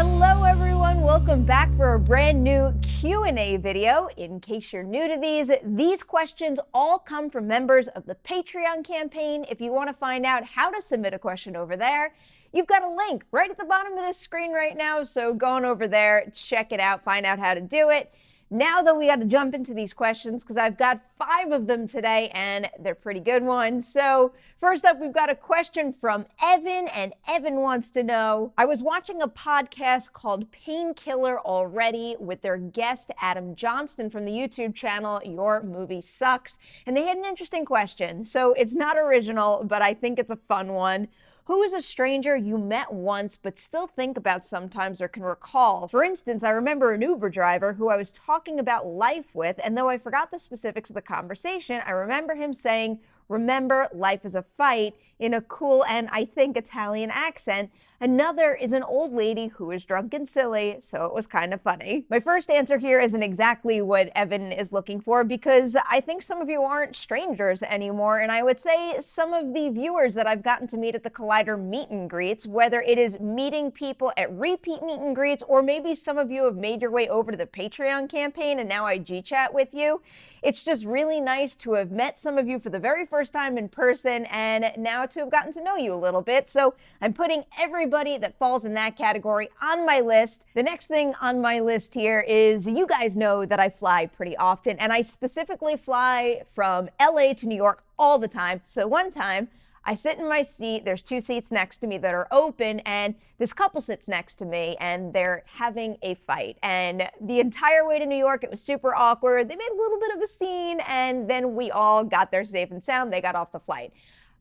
Hello everyone, welcome back for a brand new Q&A video. In case you're new to these questions all come from members of the Patreon campaign. If you want to find out how to submit a question over there, you've got a link right at the bottom of this screen right now, so go on over there, check it out, find out how to do it. Now though, we got to jump into these questions because I've got 5 of them today and they're pretty good ones. So first up, we've got a question from Evan, and Evan wants to know, I was watching a podcast called Painkiller Already with their guest Adam Johnston from the YouTube channel Your Movie Sucks, and they had an interesting question. So it's not original, but I think it's a fun one. Who is a stranger you met once but still think about sometimes or can recall? For instance, I remember an Uber driver who I was talking about life with, and though I forgot the specifics of the conversation, I remember him saying, "Remember, life is a fight," in a cool and I think Italian accent. Another is an old lady who is drunk and silly, so it was kind of funny. My first answer here isn't exactly what Evan is looking for because I think some of you aren't strangers anymore, and I would say some of the viewers that I've gotten to meet at the Collider meet and greets, whether it is meeting people at repeat meet and greets or maybe some of you have made your way over to the Patreon campaign and now I G-chat with you. It's just really nice to have met some of you for the very first time in person and now to have gotten to know you a little bit. So I'm putting everybody that falls in that category on my list. The next thing on my list here is, you guys know that I fly pretty often, and I specifically fly from LA to New York all the time. So one time, I sit in my seat, there's 2 seats next to me that are open, and this couple sits next to me, and they're having a fight. And the entire way to New York, it was super awkward. They made a little bit of a scene, and then we all got there safe and sound. They got off the flight.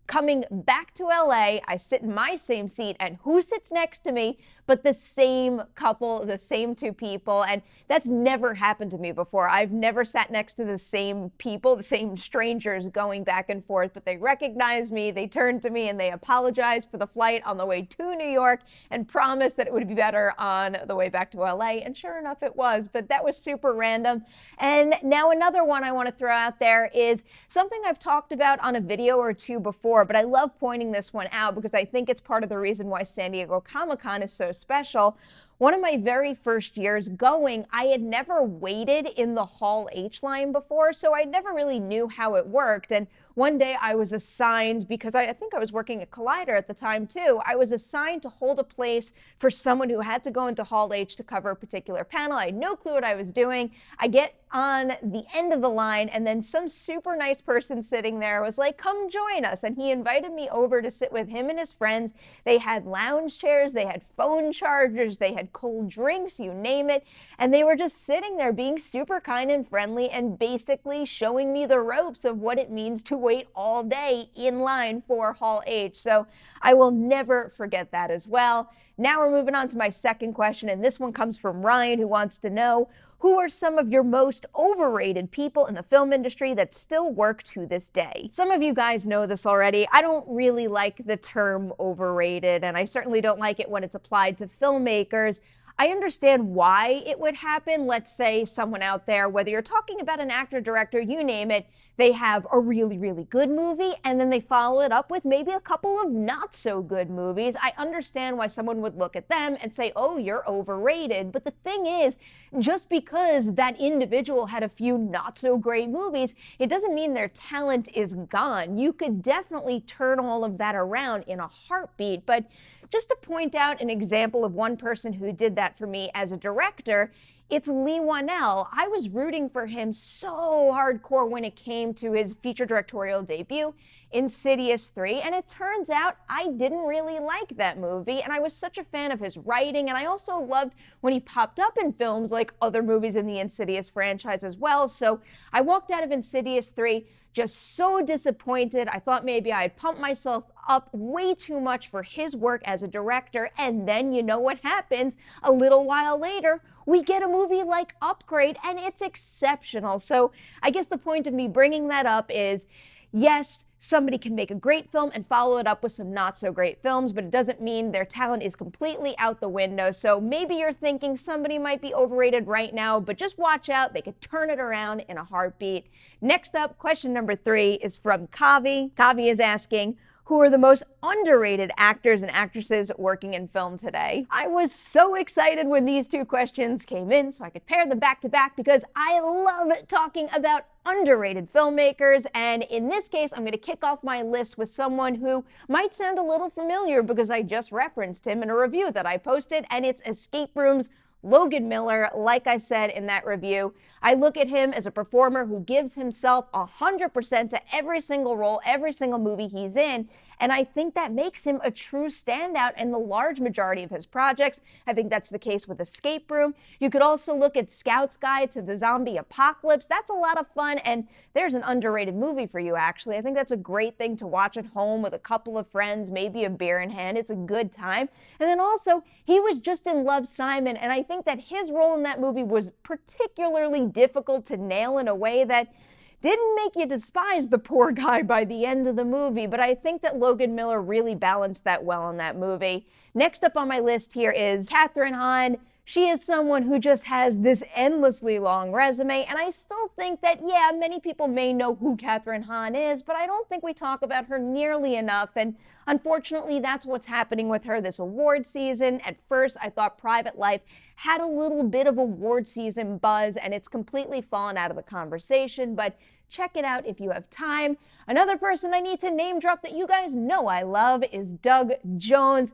Coming back to LA, I sit in my same seat, and who sits next to me but the same couple, the same 2 people, and that's never happened to me before. I've never sat next to the same people, the same strangers going back and forth, but they recognized me, they turned to me, and they apologized for the flight on the way to New York and promised that it would be better on the way back to LA, and sure enough it was, but that was super random. And now another one I want to throw out there is something I've talked about on a video or 2 before, but I love pointing this one out because I think it's part of the reason why San Diego Comic-Con is so special. One of my very first years going, I had never waited in the Hall H line before, so I never really knew how it worked. And one day I was assigned, because I think I was working at Collider at the time too, I was assigned to hold a place for someone who had to go into Hall H to cover a particular panel. I had no clue what I was doing. I get on the end of the line, and then some super nice person sitting there was like, "Come join us." And he invited me over to sit with him and his friends. They had lounge chairs, they had phone chargers, they had cold drinks, you name it. And they were just sitting there being super kind and friendly and basically showing me the ropes of what it means to wait all day in line for Hall H. So I will never forget that as well. Now we're moving on to my second question, and this one comes from Ryan, who wants to know, who are some of your most overrated people in the film industry that still work to this day? Some of you guys know this already. I don't really like the term overrated, and I certainly don't like it when it's applied to filmmakers. I understand why it would happen. Let's say someone out there, whether you're talking about an actor, director, you name it, they have a really, really good movie and then they follow it up with maybe a couple of not so good movies. I understand why someone would look at them and say, "Oh, you're overrated." But the thing is, just because that individual had a few not so great movies, it doesn't mean their talent is gone. You could definitely turn all of that around in a heartbeat. But just to point out an example of one person who did that for me as a director, it's Leigh Whannell. I was rooting for him so hardcore when it came to his feature directorial debut, Insidious 3, and it turns out I didn't really like that movie, and I was such a fan of his writing, and I also loved when he popped up in films like other movies in the Insidious franchise as well. So I walked out of Insidious 3 just so disappointed. I thought maybe I had pumped myself up way too much for his work as a director, and then you know what happens? A little while later, we get a movie like Upgrade, and it's exceptional. So I guess the point of me bringing that up is, yes, somebody can make a great film and follow it up with some not so great films, but it doesn't mean their talent is completely out the window. So maybe you're thinking somebody might be overrated right now, but just watch out. They could turn it around in a heartbeat. Next up, question number 3 is from Kavi. Kavi is asking, who are the most underrated actors and actresses working in film today. I was so excited when these two questions came in so I could pair them back to back because I love talking about underrated filmmakers, and in this case, I'm going to kick off my list with someone who might sound a little familiar because I just referenced him in a review that I posted, and it's Escape Room's Logan Miller. Like I said in that review, I look at him as a performer who gives himself 100% to every single role, every single movie he's in, and I think that makes him a true standout in the large majority of his projects. I think that's the case with Escape Room. You could also look at Scout's Guide to the Zombie Apocalypse. That's a lot of fun, and there's an underrated movie for you, actually. I think that's a great thing to watch at home with a couple of friends, maybe a beer in hand. It's a good time. And then also, he was just in Love, Simon, and I think that his role in that movie was particularly difficult to nail in a way that didn't make you despise the poor guy by the end of the movie, but I think that Logan Miller really balanced that well in that movie. Next up on my list here is Kathryn Hahn. She is someone who just has this endlessly long resume, and I still think that, yeah, many people may know who Kathryn Hahn is, but I don't think we talk about her nearly enough, and unfortunately, that's what's happening with her this award season. At first, I thought Private Life had a little bit of award season buzz, and it's completely fallen out of the conversation, but check it out if you have time. Another person I need to name drop that you guys know I love is Doug Jones.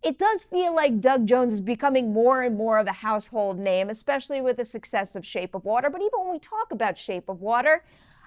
It does feel like Doug Jones is becoming more and more of a household name, especially with the success of Shape of Water. But even when we talk about Shape of Water,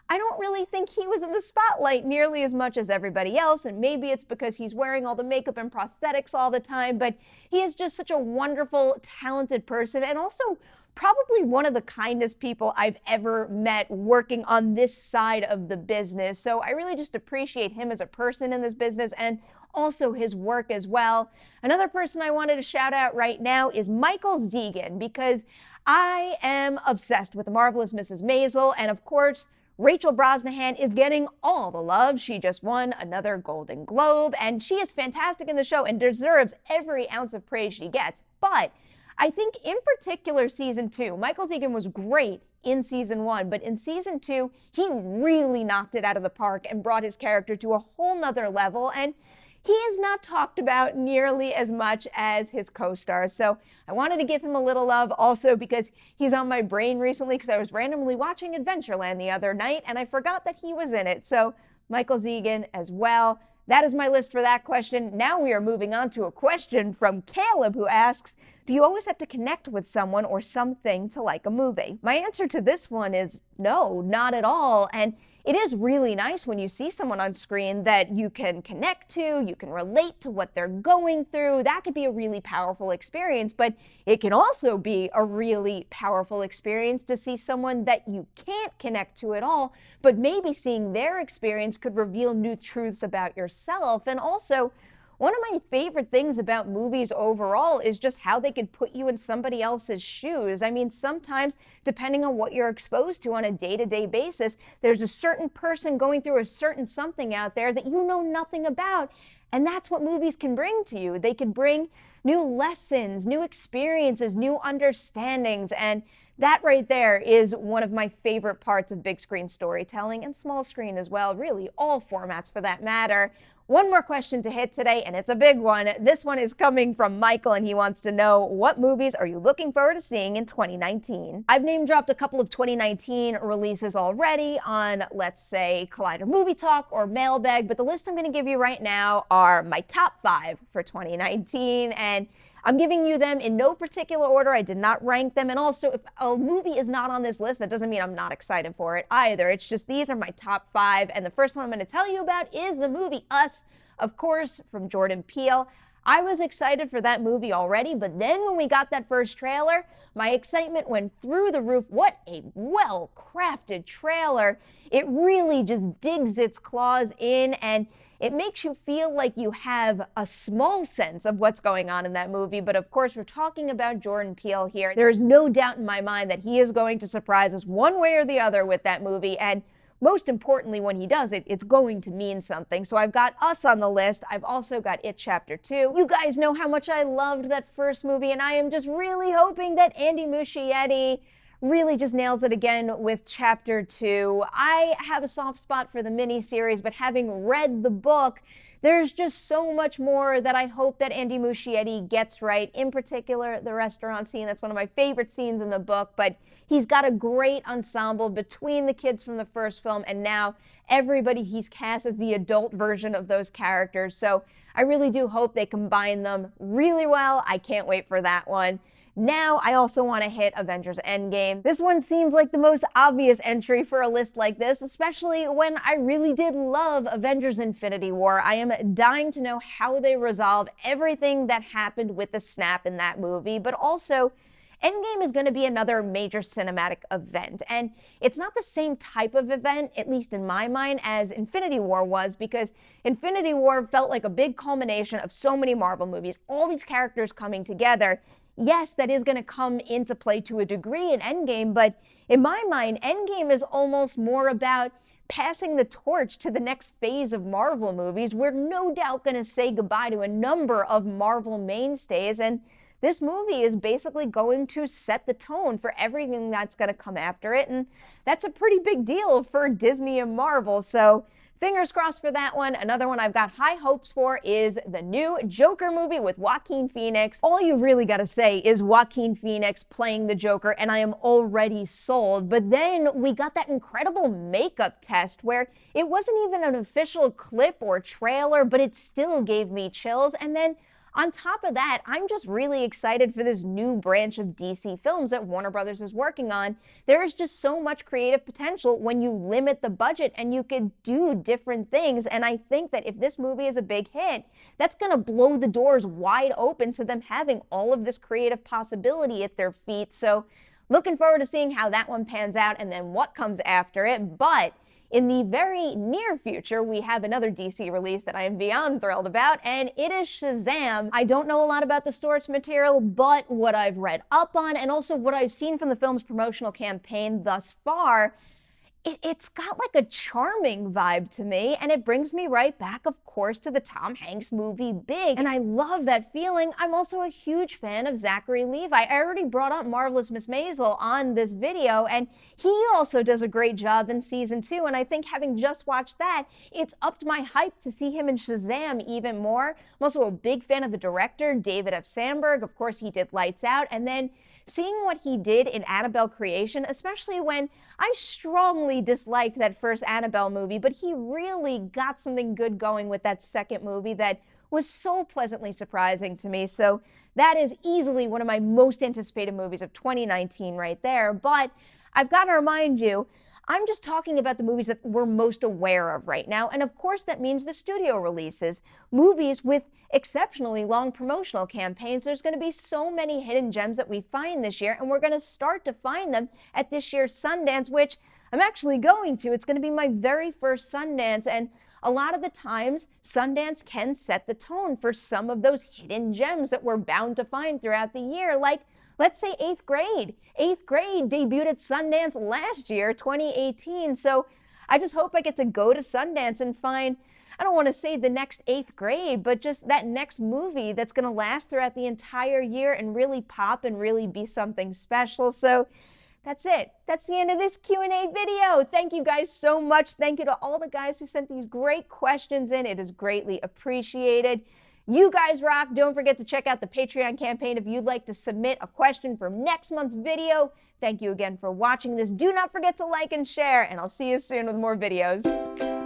I don't really think he was in the spotlight nearly as much as everybody else, and maybe it's because he's wearing all the makeup and prosthetics all the time, but he is just such a wonderful, talented person, and also probably one of the kindest people I've ever met working on this side of the business. So I really just appreciate him as a person in this business and also his work as well. Another person I wanted to shout out right now is Michael Zegan, because I am obsessed with The Marvelous Mrs. Maisel, and of course, Rachel Brosnahan is getting all the love. She just won another Golden Globe, and she is fantastic in the show and deserves every ounce of praise she gets. But I think in particular season 2, Michael Zegan was great in season 1, but in season 2, he really knocked it out of the park and brought his character to a whole nother level, and he is not talked about nearly as much as his co-stars. So I wanted to give him a little love also because he's on my brain recently because I was randomly watching Adventureland the other night and I forgot that he was in it. So Michael Zegan as well. That is my list for that question. Now we are moving on to a question from Caleb, who asks, do you always have to connect with someone or something to like a movie? My answer to this one is no, not at all. And it is really nice when you see someone on screen that you can connect to, you can relate to what they're going through. That could be a really powerful experience, but it can also be a really powerful experience to see someone that you can't connect to at all, but maybe seeing their experience could reveal new truths about yourself. And also, one of my favorite things about movies overall is just how they could put you in somebody else's shoes. I mean, sometimes, depending on what you're exposed to on a day-to-day basis, there's a certain person going through a certain something out there that you know nothing about. And that's what movies can bring to you. They can bring new lessons, new experiences, new understandings, and that right there is one of my favorite parts of big screen storytelling and small screen as well, really all formats for that matter. One more question to hit today, and it's a big one. This one is coming from Michael, and he wants to know, what movies are you looking forward to seeing in 2019? I've name dropped a couple of 2019 releases already on, let's say, Collider Movie Talk or Mailbag, but the list I'm going to give you right now are my top 5 for 2019, and I'm giving you them in no particular order. I did not rank them. And also, if a movie is not on this list, that doesn't mean I'm not excited for it either. It's just these are my top 5. And the first one I'm going to tell you about is the movie Us, of course, from Jordan Peele. I was excited for that movie already, but then when we got that first trailer, my excitement went through the roof. What a well-crafted trailer. It really just digs its claws in, and it makes you feel like you have a small sense of what's going on in that movie. But of course, we're talking about Jordan Peele here. There is no doubt in my mind that he is going to surprise us one way or the other with that movie. And most importantly, when he does it, it's going to mean something. So I've got Us on the list. I've also got It Chapter 2. You guys know how much I loved that first movie, and I am just really hoping that Andy Muschietti really just nails it again with Chapter 2. I have a soft spot for the miniseries, but having read the book, there's just so much more that I hope that Andy Muschietti gets right, in particular the restaurant scene. That's one of my favorite scenes in the book, but he's got a great ensemble between the kids from the first film and now everybody he's cast as the adult version of those characters. So I really do hope they combine them really well. I can't wait for that one. Now, I also want to hit Avengers Endgame. This one seems like the most obvious entry for a list like this, especially when I really did love Avengers Infinity War. I am dying to know how they resolve everything that happened with the snap in that movie, but also Endgame is going to be another major cinematic event, and it's not the same type of event, at least in my mind, as Infinity War was, because Infinity War felt like a big culmination of so many Marvel movies, all these characters coming together. Yes, that is going to come into play to a degree in Endgame, but in my mind, Endgame is almost more about passing the torch to the next phase of Marvel movies. We're no doubt going to say goodbye to a number of Marvel mainstays, and this movie is basically going to set the tone for everything that's going to come after it, and that's a pretty big deal for Disney and Marvel, so fingers crossed for that one. Another one I've got high hopes for is the new Joker movie with Joaquin Phoenix. All you really got to say is Joaquin Phoenix playing the Joker, and I am already sold. But then we got that incredible makeup test where it wasn't even an official clip or trailer, but it still gave me chills. And then on top of that, I'm just really excited for this new branch of DC films that Warner Brothers is working on. There is just so much creative potential when you limit the budget and you could do different things. And I think that if this movie is a big hit, that's going to blow the doors wide open to them having all of this creative possibility at their feet. So looking forward to seeing how that one pans out and then what comes after it. But in the very near future, we have another DC release that I am beyond thrilled about, and it is Shazam. I don't know a lot about the source material, but what I've read up on and also what I've seen from the film's promotional campaign thus far, it's got like a charming vibe to me, and it brings me right back, of course, to the Tom Hanks movie Big, and I love that feeling. I'm also a huge fan of Zachary Levi. I already brought up Marvelous Miss Maisel on this video, and he also does a great job in season 2, and I think having just watched that, it's upped my hype to see him in Shazam even more. I'm also a big fan of the director, David F. Sandberg. Of course, he did Lights Out, and then seeing what he did in Annabelle Creation, especially when I strongly disliked that first Annabelle movie, but he really got something good going with that second movie that was so pleasantly surprising to me. So that is easily one of my most anticipated movies of 2019 right there. But I've got to remind you, I'm just talking about the movies that we're most aware of right now, and of course that means the studio releases. Movies with exceptionally long promotional campaigns. There's going to be so many hidden gems that we find this year, and we're going to start to find them at this year's Sundance, which I'm actually going to. It's going to be my very first Sundance, and a lot of the times, Sundance can set the tone for some of those hidden gems that we're bound to find throughout the year, like let's say 8th Grade. 8th Grade debuted at Sundance last year, 2018, so I just hope I get to go to Sundance and find, I don't want to say the next 8th Grade, but just that next movie that's going to last throughout the entire year and really pop and really be something special. So that's it. That's the end of this Q&A video. Thank you guys so much. Thank you to all the guys who sent these great questions in. It is greatly appreciated. You guys rock. Don't forget to check out the Patreon campaign if you'd like to submit a question for next month's video. Thank you again for watching this. Do not forget to like and share, and I'll see you soon with more videos.